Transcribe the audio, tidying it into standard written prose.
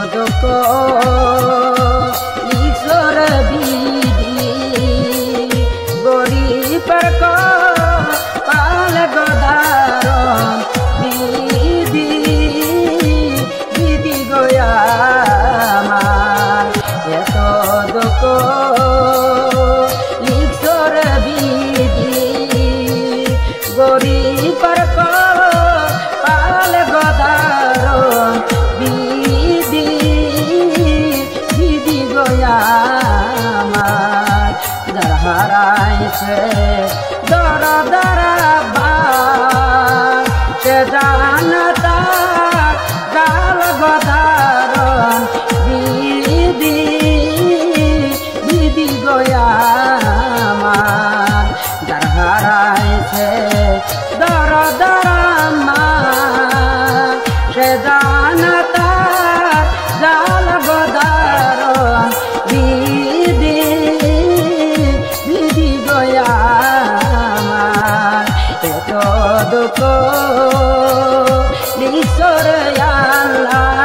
দুঃখ ঈশ্বর বিধি গরিবের কপাল গদারণ বিধি বিধি গয়া আমার এত দুঃখ ঈশ্বর বিধি গরিবের কপাল গদারণ বিধি বিধি গয়া আমার যারা হারাইছে দর দরা সে জানতা গাল গদারণ বিধি বিধি গয়া আমার যারা হারাইছে দর দরা সে জানতা গাল গদারণ বিধি বিধি গয়া আমার এত দুঃখ ঈশ্বর আল্লাহ